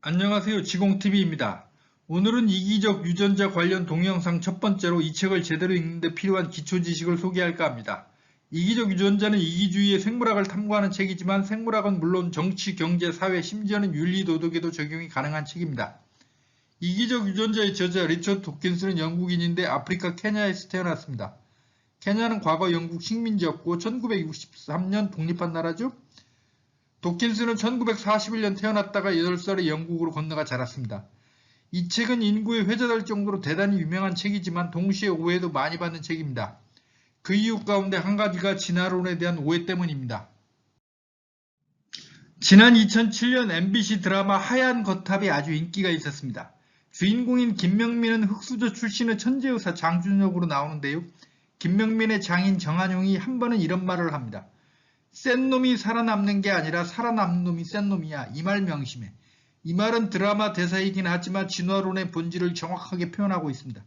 안녕하세요. 지공TV입니다. 오늘은 이기적 유전자 관련 동영상 첫 번째로 이 책을 제대로 읽는 데 필요한 기초 지식을 소개할까 합니다. 이기적 유전자는 이기주의의 생물학을 탐구하는 책이지만 생물학은 물론 정치, 경제, 사회, 심지어는 윤리, 도덕에도 적용이 가능한 책입니다. 이기적 유전자의 저자 리처드 도킨스는 영국인인데 아프리카 케냐에서 태어났습니다. 케냐는 과거 영국 식민지였고 1963년 독립한 나라죠. 도킨스는 1941년 태어났다가 8살에 영국으로 건너가 자랐습니다. 이 책은 인구에 회자될 정도로 대단히 유명한 책이지만 동시에 오해도 많이 받는 책입니다. 그 이유 가운데 한 가지가 진화론에 대한 오해 때문입니다. 지난 2007년 MBC 드라마 하얀 거탑이 아주 인기가 있었습니다. 주인공인 김명민은 흑수저 출신의 천재의사 장준혁으로 나오는데요. 김명민의 장인 정한용이 한 번은 이런 말을 합니다. 센 놈이 살아남는 게 아니라 살아남는 놈이 센 놈이야. 이 말 명심해. 이 말은 드라마 대사이긴 하지만 진화론의 본질을 정확하게 표현하고 있습니다.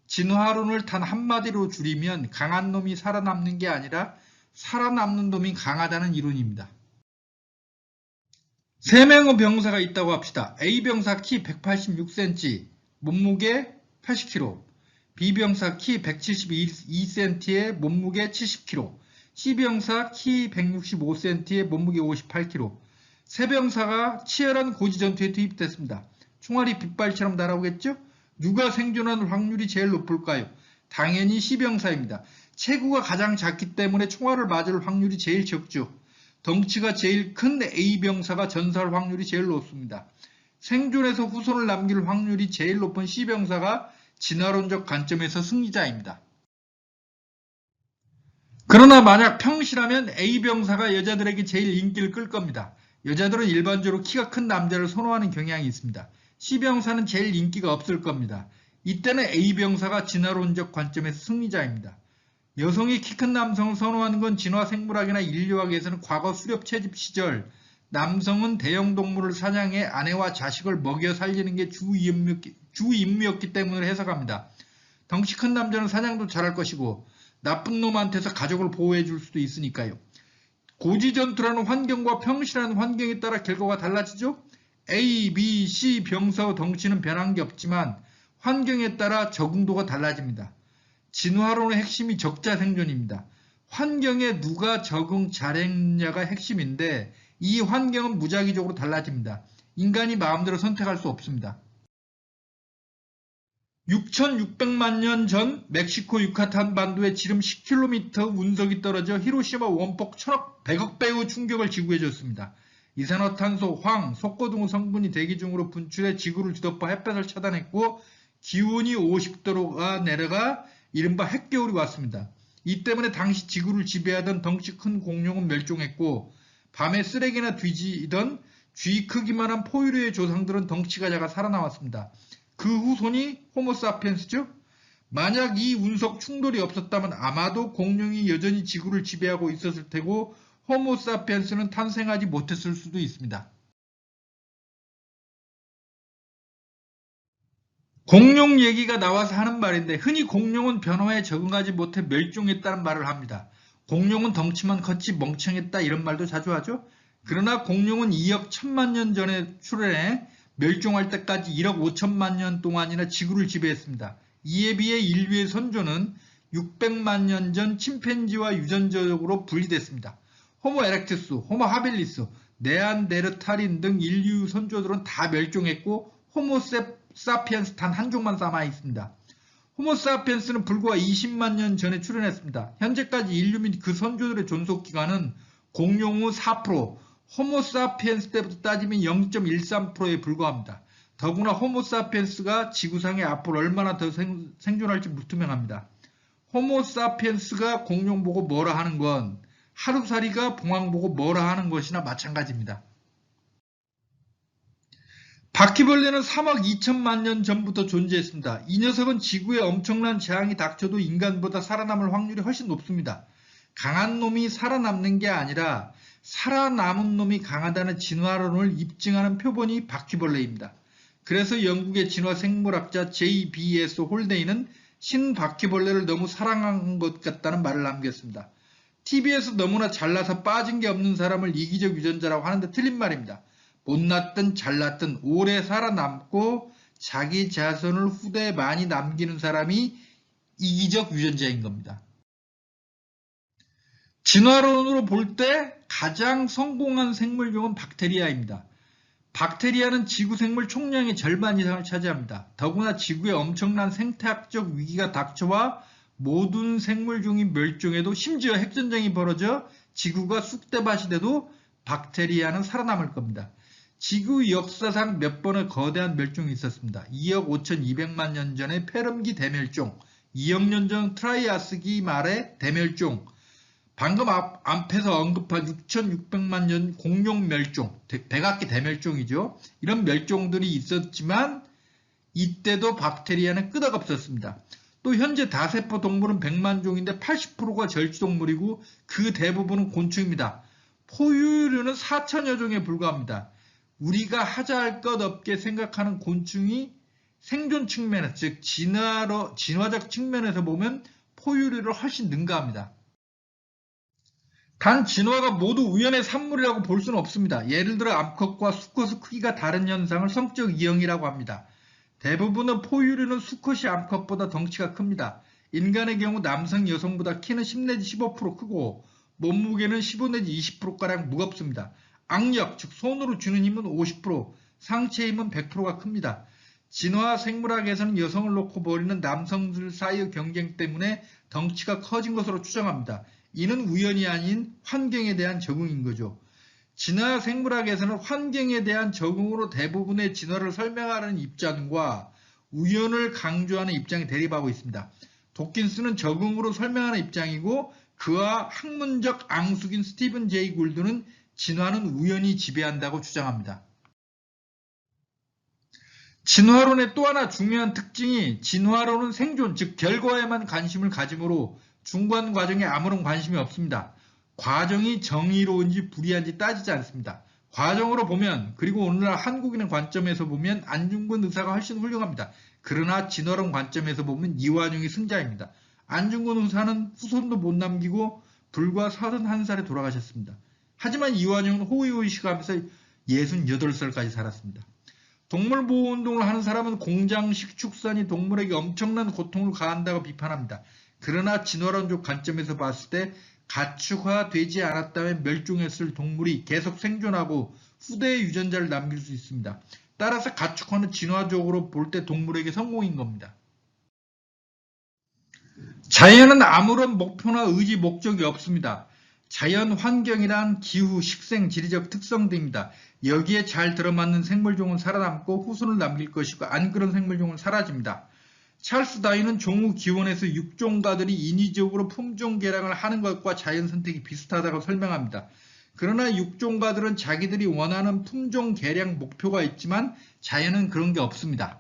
진화론을 단 한마디로 줄이면 강한 놈이 살아남는 게 아니라 살아남는 놈이 강하다는 이론입니다. 3명의 병사가 있다고 합시다. A병사 키 186cm, 몸무게 80kg, B병사 키 172cm에 몸무게 70kg, C병사 키 165cm에 몸무게 58kg. 세 병사가 치열한 고지전투에 투입됐습니다. 총알이 빗발처럼 날아오겠죠? 누가 생존할 확률이 제일 높을까요? 당연히 C병사입니다. 체구가 가장 작기 때문에 총알을 맞을 확률이 제일 적죠. 덩치가 제일 큰 A병사가 전사할 확률이 제일 높습니다. 생존해서 후손을 남길 확률이 제일 높은 C병사가 진화론적 관점에서 승리자입니다. 그러나 만약 평시라면 A병사가 여자들에게 제일 인기를 끌 겁니다. 여자들은 일반적으로 키가 큰 남자를 선호하는 경향이 있습니다. C병사는 제일 인기가 없을 겁니다. 이때는 A병사가 진화론적 관점에서 승리자입니다. 여성이 키 큰 남성을 선호하는 건 진화 생물학이나 인류학에서는 과거 수렵 채집 시절 남성은 대형 동물을 사냥해 아내와 자식을 먹여 살리는 게 주 임무였기 때문에 해석합니다. 덩치 큰 남자는 사냥도 잘할 것이고 나쁜 놈한테서 가족을 보호해 줄 수도 있으니까요. 고지전투라는 환경과 평시라는 환경에 따라 결과가 달라지죠. A, B, C 병사의 덩치는 변한 게 없지만 환경에 따라 적응도가 달라집니다. 진화론의 핵심이 적자 생존입니다. 환경에 누가 적응 잘했냐가 핵심인데 이 환경은 무작위적으로 달라집니다. 인간이 마음대로 선택할 수 없습니다. 6,600만 년 전 멕시코 유카탄 반도에 지름 10km 운석이 떨어져 히로시마 원폭 1,100억 배의 충격을 지구에 줬습니다. 이산화탄소, 황, 석고 등 성분이 대기 중으로 분출해 지구를 뒤덮어 햇볕을 차단했고 기온이 50도가 내려가 이른바 핵겨울이 왔습니다. 이 때문에 당시 지구를 지배하던 덩치 큰 공룡은 멸종했고 밤에 쓰레기나 뒤지던 쥐 크기만한 포유류의 조상들은 덩치가 작아 살아남았습니다. 그 후손이 호모사피엔스죠. 만약 이 운석 충돌이 없었다면 아마도 공룡이 여전히 지구를 지배하고 있었을 테고 호모사피엔스는 탄생하지 못했을 수도 있습니다. 공룡 얘기가 나와서 하는 말인데 흔히 공룡은 변화에 적응하지 못해 멸종했다는 말을 합니다. 공룡은 덩치만 컸지 멍청했다 이런 말도 자주 하죠. 그러나 공룡은 2억 1천만 년 전에 출현해 멸종할 때까지 1억 5천만 년 동안이나 지구를 지배했습니다. 이에 비해 인류의 선조는 600만 년 전 침팬지와 유전적으로 분리됐습니다. 호모 에렉투스, 호모 하빌리스, 네안데르탈인 등 인류 선조들은 다 멸종했고 호모 사피엔스 단 한 종만 남아 있습니다. 호모 사피엔스는 불과 20만 년 전에 출현했습니다. 현재까지 인류 및 그 선조들의 존속 기간은 공룡 후 4%, 호모 사피엔스 때부터 따지면 0.13%에 불과합니다. 더구나 호모 사피엔스가 지구상에 앞으로 얼마나 더 생존할지 불투명합니다. 호모 사피엔스가 공룡 보고 뭐라 하는 건 하루살이가 봉황 보고 뭐라 하는 것이나 마찬가지입니다. 바퀴벌레는 3억 2천만 년 전부터 존재했습니다. 이 녀석은 지구에 엄청난 재앙이 닥쳐도 인간보다 살아남을 확률이 훨씬 높습니다. 강한 놈이 살아남는 게 아니라 살아남은 놈이 강하다는 진화론을 입증하는 표본이 바퀴벌레입니다. 그래서 영국의 진화생물학자 J.B.S. 홀데이는 신바퀴벌레를 너무 사랑한 것 같다는 말을 남겼습니다. TV에서 너무나 잘나서 빠진 게 없는 사람을 이기적 유전자라고 하는데 틀린 말입니다. 못났든 잘났든 오래 살아남고 자기 자손을 후대에 많이 남기는 사람이 이기적 유전자인 겁니다. 진화론으로 볼 때 가장 성공한 생물종은 박테리아입니다. 박테리아는 지구 생물 총량의 절반 이상을 차지합니다. 더구나 지구에 엄청난 생태학적 위기가 닥쳐와 모든 생물종이 멸종해도 심지어 핵전쟁이 벌어져 지구가 쑥대밭이 돼도 박테리아는 살아남을 겁니다. 지구 역사상 몇 번의 거대한 멸종이 있었습니다. 2억 5,200만 년 전의 페름기 대멸종, 2억 년 전 트라이아스기 말의 대멸종, 방금 앞에서 언급한 6,600만 년 공룡 멸종, 백악기 대멸종이죠. 이런 멸종들이 있었지만 이때도 박테리아는 끄덕없었습니다. 또 현재 다세포 동물은 100만 종인데 80%가 절지동물이고 그 대부분은 곤충입니다. 포유류는 4천여 종에 불과합니다. 우리가 하자할 것 없게 생각하는 곤충이 생존 측면에서, 즉 진화적 측면에서 보면 포유류를 훨씬 능가합니다. 단 진화가 모두 우연의 산물이라고 볼 수는 없습니다. 예를 들어 암컷과 수컷의 크기가 다른 현상을 성적 이형이라고 합니다. 대부분의 포유류는 수컷이 암컷보다 덩치가 큽니다. 인간의 경우 남성, 여성보다 키는 10 내지 15% 크고 몸무게는 15 내지 20%가량 무겁습니다. 악력, 즉 손으로 쥐는 힘은 50%, 상체 힘은 100%가 큽니다. 진화 생물학에서는 여성을 놓고 벌이는 남성들 사이의 경쟁 때문에 덩치가 커진 것으로 추정합니다. 이는 우연이 아닌 환경에 대한 적응인 거죠. 진화 생물학에서는 환경에 대한 적응으로 대부분의 진화를 설명하는 입장과 우연을 강조하는 입장이 대립하고 있습니다. 도킨스는 적응으로 설명하는 입장이고 그와 학문적 앙숙인 스티븐 제이 굴드는 진화는 우연히 지배한다고 주장합니다. 진화론의 또 하나 중요한 특징이 진화론은 생존, 즉 결과에만 관심을 가지므로 중간 과정에 아무런 관심이 없습니다. 과정이 정의로운지 불의한지 따지지 않습니다. 과정으로 보면, 그리고 오늘날 한국인의 관점에서 보면 안중근 의사가 훨씬 훌륭합니다. 그러나 진화론 관점에서 보면 이완용이 승자입니다. 안중근 의사는 후손도 못 남기고 불과 31살에 돌아가셨습니다. 하지만 이완용은 호의호의식하면서 68살까지 살았습니다. 동물보호운동을 하는 사람은 공장식 축산이 동물에게 엄청난 고통을 가한다고 비판합니다. 그러나 진화론적 관점에서 봤을 때 가축화되지 않았다면 멸종했을 동물이 계속 생존하고 후대의 유전자를 남길 수 있습니다. 따라서 가축화는 진화적으로 볼 때 동물에게 성공인 겁니다. 자연은 아무런 목표나 의지, 목적이 없습니다. 자연 환경이란 기후, 식생, 지리적 특성 등입니다. 여기에 잘 들어맞는 생물종은 살아남고 후손을 남길 것이고 안 그런 생물종은 사라집니다. 찰스 다윈은 종후 기원에서 육종가들이 인위적으로 품종 개량을 하는 것과 자연 선택이 비슷하다고 설명합니다. 그러나 육종가들은 자기들이 원하는 품종 개량 목표가 있지만 자연은 그런 게 없습니다.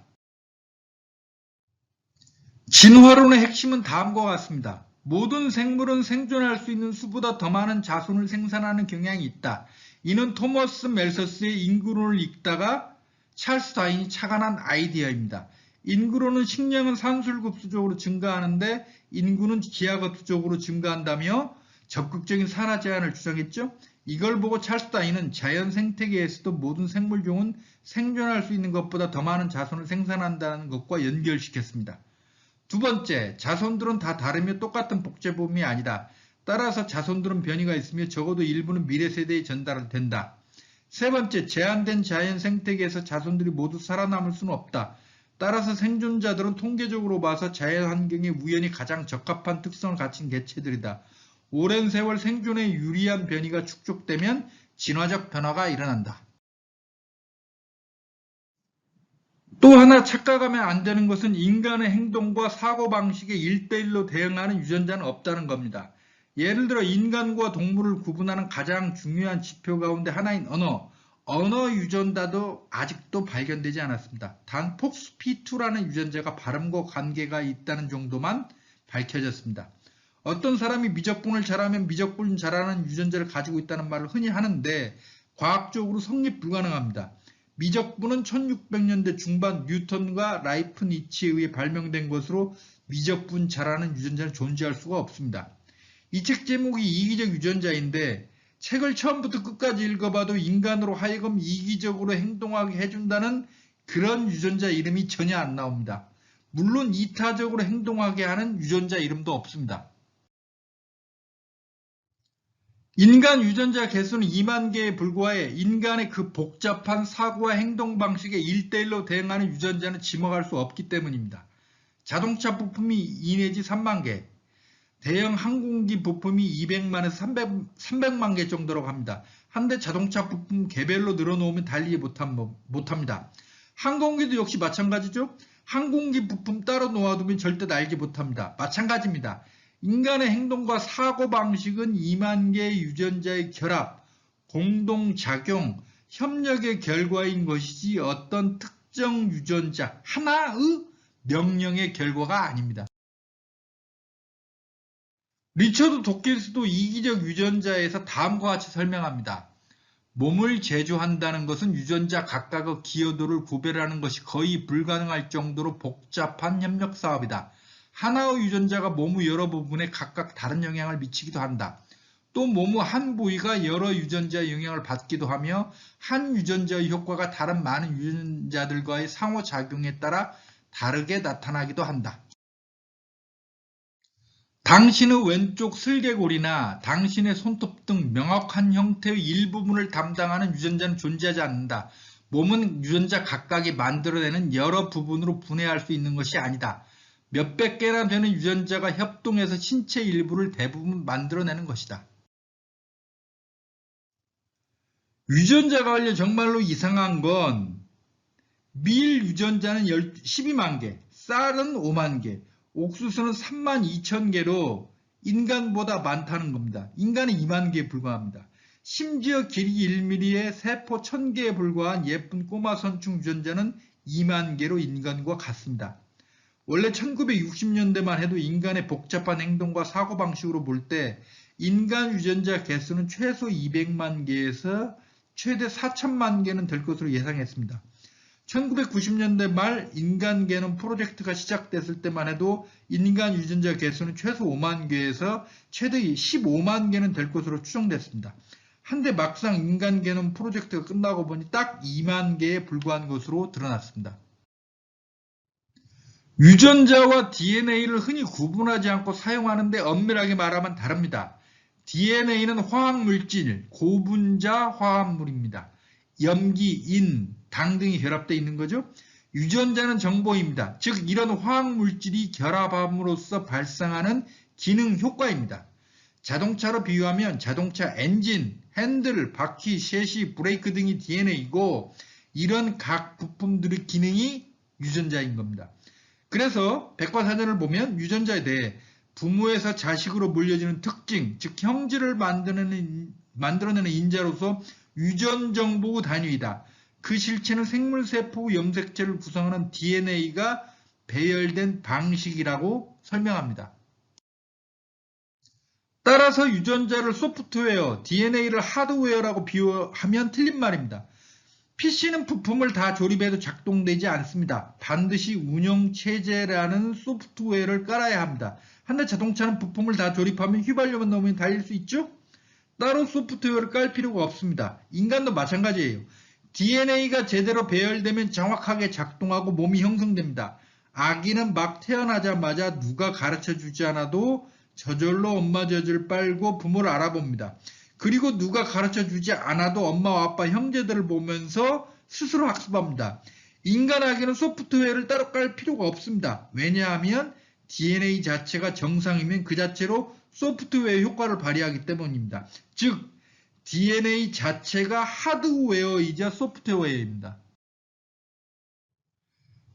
진화론의 핵심은 다음과 같습니다. 모든 생물은 생존할 수 있는 수보다 더 많은 자손을 생산하는 경향이 있다. 이는 토머스 멜서스의 인구론을 읽다가 찰스 다윈이 착안한 아이디어입니다. 인구론은 식량은 산술급수적으로 증가하는데 인구는 기하급수적으로 증가한다며 적극적인 산화 제한을 주장했죠. 이걸 보고 찰스 다윈은 자연 생태계에서도 모든 생물종은 생존할 수 있는 것보다 더 많은 자손을 생산한다는 것과 연결시켰습니다. 두 번째, 자손들은 다 다르며 똑같은 복제범이 아니다. 따라서 자손들은 변이가 있으며 적어도 일부는 미래 세대에 전달된다. 세 번째, 제한된 자연 생태계에서 자손들이 모두 살아남을 수는 없다. 따라서 생존자들은 통계적으로 봐서 자연 환경에 우연히 가장 적합한 특성을 가진 개체들이다. 오랜 세월 생존에 유리한 변이가 축적되면 진화적 변화가 일어난다. 또 하나 착각하면 안 되는 것은 인간의 행동과 사고방식에 1:1로 대응하는 유전자는 없다는 겁니다. 예를 들어 인간과 동물을 구분하는 가장 중요한 지표 가운데 하나인 언어 유전자도 아직도 발견되지 않았습니다. 단 폭스P2라는 유전자가 발음과 관계가 있다는 정도만 밝혀졌습니다. 어떤 사람이 미적분을 잘하면 미적분 잘하는 유전자를 가지고 있다는 말을 흔히 하는데 과학적으로 성립 불가능합니다. 미적분은 1600년대 중반 뉴턴과 라이프니츠에 의해 발명된 것으로 미적분 잘하는 유전자는 존재할 수가 없습니다. 이 책 제목이 이기적 유전자인데 책을 처음부터 끝까지 읽어봐도 인간으로 하여금 이기적으로 행동하게 해준다는 그런 유전자 이름이 전혀 안 나옵니다. 물론 이타적으로 행동하게 하는 유전자 이름도 없습니다. 인간 유전자 개수는 2만 개에 불과해 인간의 그 복잡한 사고와 행동 방식에 1대1로 대응하는 유전자는 지목할 수 없기 때문입니다. 자동차 부품이 2 내지 3만 개, 대형 항공기 부품이 200만에서 300만 개 정도라고 합니다. 한데 자동차 부품 개별로 늘어놓으면 달리지 못합니다. 항공기도 역시 마찬가지죠. 항공기 부품 따로 놓아두면 절대 날지 못합니다. 마찬가지입니다. 인간의 행동과 사고방식은 2만 개의 유전자의 결합, 공동작용, 협력의 결과인 것이지 어떤 특정 유전자 하나의 명령의 결과가 아닙니다. 리처드 도킨스도 이기적 유전자에서 다음과 같이 설명합니다. 몸을 제조한다는 것은 유전자 각각의 기여도를 구별하는 것이 거의 불가능할 정도로 복잡한 협력 사업이다. 하나의 유전자가 몸의 여러 부분에 각각 다른 영향을 미치기도 한다. 또 몸의 한 부위가 여러 유전자의 영향을 받기도 하며 한 유전자의 효과가 다른 많은 유전자들과의 상호작용에 따라 다르게 나타나기도 한다. 당신의 왼쪽 슬개골이나 당신의 손톱 등 명확한 형태의 일부분을 담당하는 유전자는 존재하지 않는다. 몸은 유전자 각각이 만들어내는 여러 부분으로 분해할 수 있는 것이 아니다. 몇백 개나 되는 유전자가 협동해서 신체 일부를 대부분 만들어내는 것이다. 유전자 관련 정말로 이상한 건 밀 유전자는 12만 개, 쌀은 5만 개, 옥수수는 3만 2천 개로 인간보다 많다는 겁니다. 인간은 2만 개에 불과합니다. 심지어 길이 1mm에 세포 1000개에 불과한 예쁜 꼬마 선충 유전자는 2만 개로 인간과 같습니다. 원래 1960년대만 해도 인간의 복잡한 행동과 사고방식으로 볼 때 인간 유전자 개수는 최소 200만 개에서 최대 4천만 개는 될 것으로 예상했습니다. 1990년대 말 인간 게놈 프로젝트가 시작됐을 때만 해도 인간 유전자 개수는 최소 5만 개에서 최대 15만 개는 될 것으로 추정됐습니다. 한데 막상 인간 게놈 프로젝트가 끝나고 보니 딱 2만 개에 불과한 것으로 드러났습니다. 유전자와 DNA를 흔히 구분하지 않고 사용하는데 엄밀하게 말하면 다릅니다. DNA는 화학물질, 고분자 화합물입니다. 염기, 인, 당 등이 결합되어 있는 거죠. 유전자는 정보입니다. 즉 이런 화학물질이 결합함으로써 발생하는 기능 효과입니다. 자동차로 비유하면 자동차 엔진, 핸들, 바퀴, 셰시, 브레이크 등이 DNA이고 이런 각 부품들의 기능이 유전자인 겁니다. 그래서 백과사전을 보면 유전자에 대해 부모에서 자식으로 물려지는 특징, 즉 형질을 만들어내는 인자로서 유전정보의 단위이다. 그 실체는 생물세포 염색체를 구성하는 DNA가 배열된 방식이라고 설명합니다. 따라서 유전자를 소프트웨어, DNA를 하드웨어라고 비유하면 틀린 말입니다. PC는 부품을 다 조립해도 작동되지 않습니다. 반드시 운영체제라는 소프트웨어를 깔아야 합니다. 한데 자동차는 부품을 다 조립하면 휘발유만 넣으면 달릴 수 있죠? 따로 소프트웨어를 깔 필요가 없습니다. 인간도 마찬가지예요. DNA가 제대로 배열되면 정확하게 작동하고 몸이 형성됩니다. 아기는 막 태어나자마자 누가 가르쳐주지 않아도 저절로 엄마 젖을 빨고 부모를 알아봅니다. 그리고 누가 가르쳐주지 않아도 엄마와 아빠 형제들을 보면서 스스로 학습합니다. 인간 아기는 소프트웨어를 따로 깔 필요가 없습니다. 왜냐하면 DNA 자체가 정상이면 그 자체로 소프트웨어 효과를 발휘하기 때문입니다. 즉 DNA 자체가 하드웨어이자 소프트웨어입니다.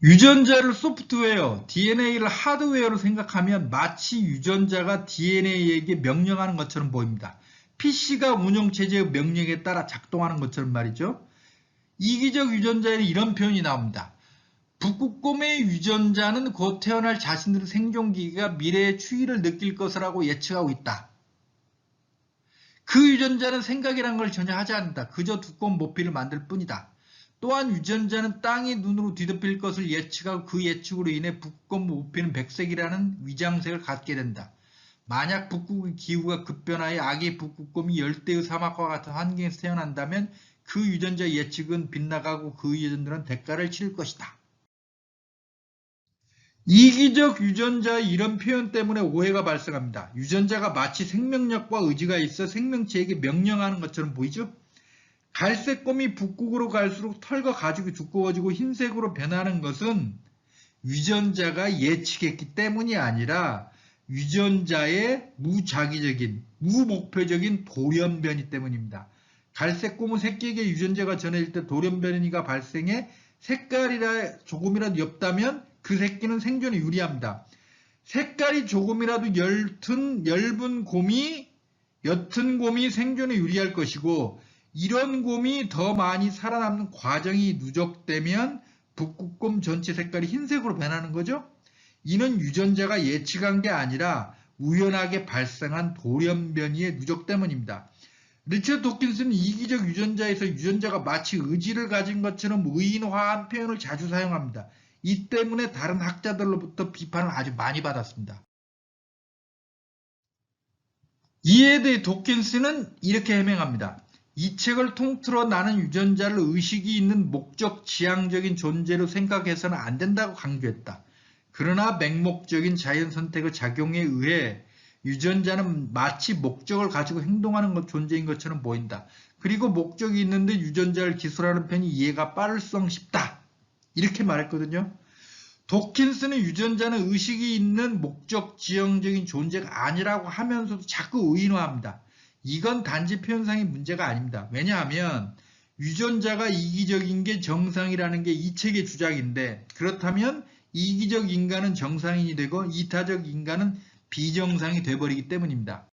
유전자를 소프트웨어, DNA를 하드웨어로 생각하면 마치 유전자가 DNA에게 명령하는 것처럼 보입니다. PC가 운영체제의 명령에 따라 작동하는 것처럼 말이죠. 이기적 유전자에는 이런 표현이 나옵니다. 북극곰의 유전자는 곧 태어날 자신들의 생존기기가 미래의 추위를 느낄 것이라고 예측하고 있다. 그 유전자는 생각이란 걸 전혀 하지 않는다. 그저 두꺼운 모피를 만들 뿐이다. 또한 유전자는 땅이 눈으로 뒤덮일 것을 예측하고 그 예측으로 인해 북극곰 모피는 백색이라는 위장색을 갖게 된다. 만약 북극의 기후가 급변하여 아기 북극곰이 열대의 사막과 같은 환경에서 태어난다면 그 유전자 예측은 빗나가고 그 유전자는 대가를 치를 것이다. 이기적 유전자의 이런 표현 때문에 오해가 발생합니다. 유전자가 마치 생명력과 의지가 있어 생명체에게 명령하는 것처럼 보이죠? 갈색곰이 북극으로 갈수록 털과 가죽이 두꺼워지고 흰색으로 변하는 것은 유전자가 예측했기 때문이 아니라 유전자의 무작위적인, 무목표적인 돌연변이 때문입니다. 갈색곰의 새끼에게 유전자가 전해질 때 돌연변이가 발생해 색깔이라 조금이라도 옅다면 그 새끼는 생존에 유리합니다. 색깔이 조금이라도 엷은 곰이 옅은 곰이 생존에 유리할 것이고, 이런 곰이 더 많이 살아남는 과정이 누적되면 북극곰 전체 색깔이 흰색으로 변하는 거죠. 이는 유전자가 예측한 게 아니라 우연하게 발생한 돌연변이의 누적 때문입니다. 리처드 도킨스는 이기적 유전자에서 유전자가 마치 의지를 가진 것처럼 의인화한 표현을 자주 사용합니다. 이 때문에 다른 학자들로부터 비판을 아주 많이 받았습니다. 이에 대해 도킨스는 이렇게 해명합니다. 이 책을 통틀어 나는 유전자를 의식이 있는 목적 지향적인 존재로 생각해서는 안 된다고 강조했다. 그러나 맹목적인 자연 선택의 작용에 의해 유전자는 마치 목적을 가지고 행동하는 존재인 것처럼 보인다. 그리고 목적이 있는데 유전자를 기술하는 편이 이해가 빠를성 싶다. 이렇게 말했거든요. 도킨스는 유전자는 의식이 있는 목적 지향적인 존재가 아니라고 하면서도 자꾸 의인화합니다. 이건 단지 표현상의 문제가 아닙니다. 왜냐하면 유전자가 이기적인 게 정상이라는 게 이 책의 주장인데, 그렇다면 이기적 인간은 정상인이 되고 이타적 인간은 비정상이 돼버리기 때문입니다.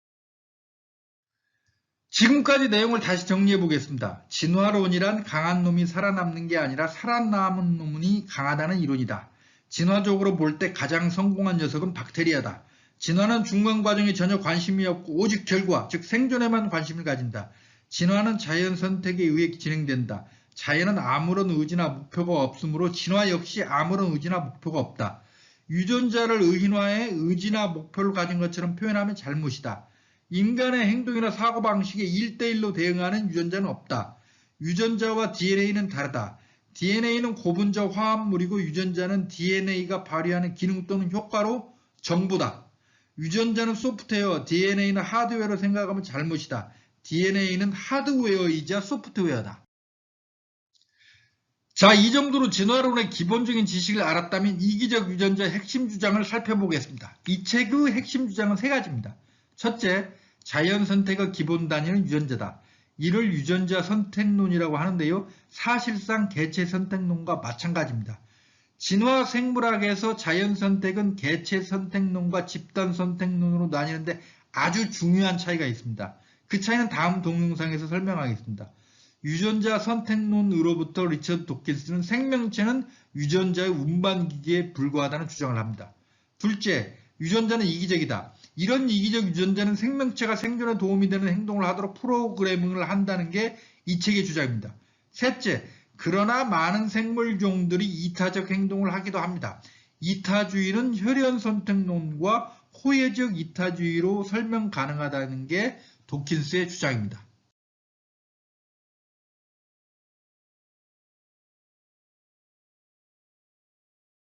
지금까지 내용을 다시 정리해 보겠습니다. 진화론이란 강한 놈이 살아남는 게 아니라 살아남은 놈이 강하다는 이론이다. 진화적으로 볼 때 가장 성공한 녀석은 박테리아다. 진화는 중간 과정에 전혀 관심이 없고 오직 결과, 즉 생존에만 관심을 가진다. 진화는 자연 선택에 의해 진행된다. 자연은 아무런 의지나 목표가 없으므로 진화 역시 아무런 의지나 목표가 없다. 유전자를 의인화해 의지나 목표를 가진 것처럼 표현하면 잘못이다. 인간의 행동이나 사고방식에 1대1로 대응하는 유전자는 없다. 유전자와 DNA는 다르다. DNA는 고분자 화합물이고 유전자는 DNA가 발휘하는 기능 또는 효과로 정보다. 유전자는 소프트웨어, DNA는 하드웨어로 생각하면 잘못이다. DNA는 하드웨어이자 소프트웨어다. 자, 이 정도로 진화론의 기본적인 지식을 알았다면 이기적 유전자의 핵심 주장을 살펴보겠습니다. 이 책의 핵심 주장은 세 가지입니다. 첫째, 자연 선택의 기본 단위는 유전자다. 이를 유전자 선택론이라고 하는데요. 사실상 개체 선택론과 마찬가지입니다. 진화 생물학에서 자연 선택은 개체 선택론과 집단 선택론으로 나뉘는데 아주 중요한 차이가 있습니다. 그 차이는 다음 동영상에서 설명하겠습니다. 유전자 선택론으로부터 리처드 도킨스는 생명체는 유전자의 운반기기에 불과하다는 주장을 합니다. 둘째, 유전자는 이기적이다. 이런 이기적 유전자는 생명체가 생존에 도움이 되는 행동을 하도록 프로그래밍을 한다는 게 이 책의 주장입니다. 셋째, 그러나 많은 생물종들이 이타적 행동을 하기도 합니다. 이타주의는 혈연 선택론과 호혜적 이타주의로 설명 가능하다는 게 도킨스의 주장입니다.